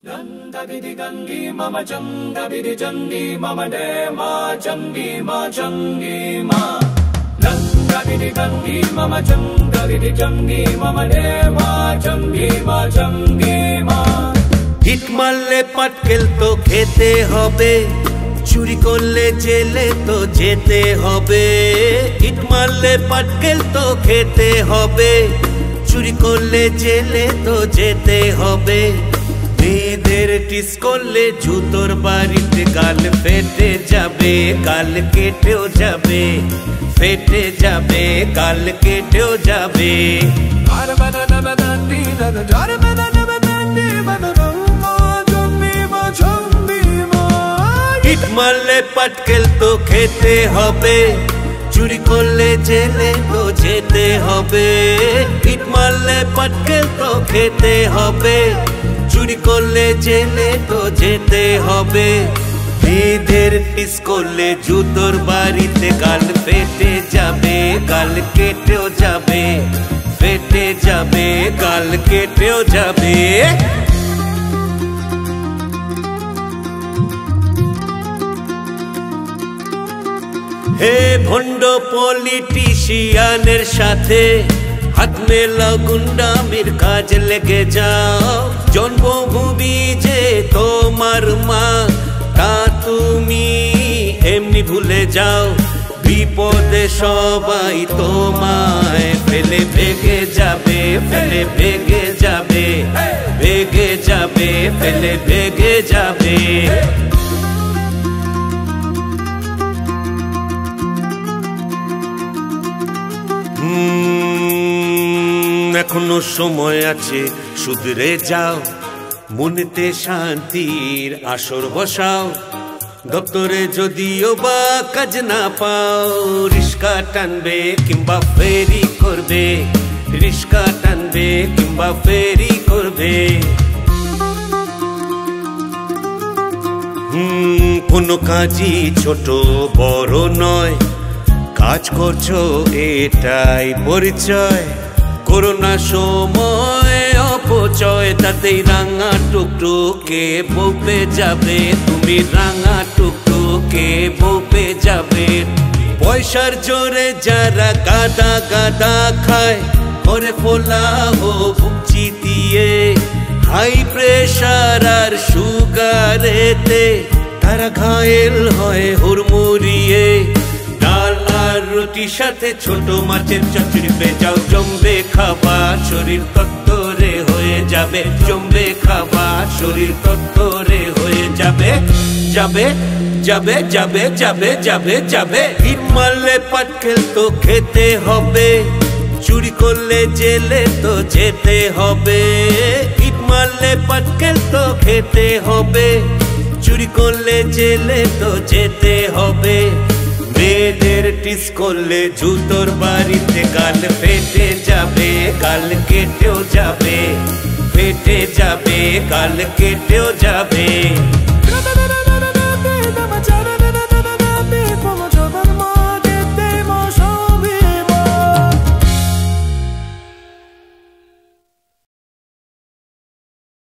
Ganga bidi gangi mama changa bidi changi mama de ma changi ma changi ma. Ganga bidi gangi mama changa bidi changi mama de ma changi ma changi ma. হিট মারলে পাটকেল তো খেতে হবে, চুরি করলে জেলে তো যেতে হবে। হিট মারলে পাটকেল তো খেতে হবে, চুরি করলে জেলে তো যেতে হবে। মেয়েদের টিস করলে জুতোর বাড়িতে গাল ফেটে যাবে, গাল কেটেও যাবে, ফেটে যাবে, গাল কেটেও যাবে। হিট মারলে পাটকেল তো খেতে হবে, চুরি করলে জেলে তো যেতে হবে। হিট মারলে পাটকেল তো খেতে হবে, চুরি করলে জেলে তো যেতে হবে। মেয়েদের টিস করলে জুতোর বাড়িতে গাল ফেটে যাবে, গাল কেটেও যাবে, ফেটে যাবে, গাল কেটেও যাবে। হে ভণ্ড পলিটিশিয়ানের সাথে হাত মেলাও, গুন্ডামির কাজ লেগে যাও। জন্মভূমি যে তোমার মা, তা তুমি এমনি ভুলে যাও। বিপদে সবাই তোমায় ফেলে ভেগে যাবে, ফেলে ভেগে যাবে, ভেগে যাবে, ফেলে ভেগে যাবে। এখনো সময় আছে, শুধরে যাও, মনেতে শান্তির আসর বসাও। দপ্তরে যদিও বা কাজ না পাও, রিস্কা টানবে কিংবা ফেরি করবে, রিস্কা টানবে কিংবা ফেরি করবে। কোনো কাজই ছোট বড় নয়, কাজ করছো এটাই পরিচয়। করোনা সময় অপচয়, তাতেই রাঙা টুকটুকে বউপে যাবে, তুমি রাঙা টুকটুকে বউপে যাবে। পয়সার জোরে যারা গাদা গাদা খায়, করে ফোলা ও ভুগছি দিয়ে। হাই প্রেশার আর সুগারেতে তারা ঘায়েল হয় হুড়মুড়িয়ে। ডাল আর রুটির সাথে ছোট মাছের চচ্চড়ি পেয়ে যাও, জমবে খাবার শরীর তত্তরে হয়ে যাবে, জমবে খাবার শরীর তত্তরে হয়ে যাবে, যাবে যাবে যাবে যাবে যাবে যাবে। হিট মারলে পাটকেল তো খেতে হবে, চুরি করলে জেলে তো যেতে হবে। হিট মারলে পাটকেল তো খেতে হবে, চুরি করলে জেলে তো যেতে হবে। মেয়েদের টিস করলে জুতোর বাড়িতে গাল ফেটে যাবে, গাল কেটেও যাবে, ফেটে যাবে, গাল কেটেও যাবে।